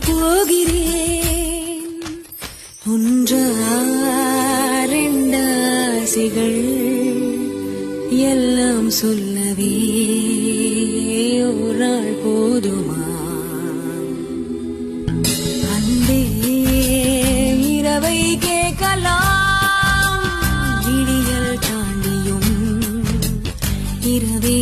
போகிறேன். ஒன்றாசிகள் எல்லாம் சொல்லவே ஒரு நாள் போதுமா? அன்பே இரவை கேட்கலாம், விடியல் தாண்டியும் இரவே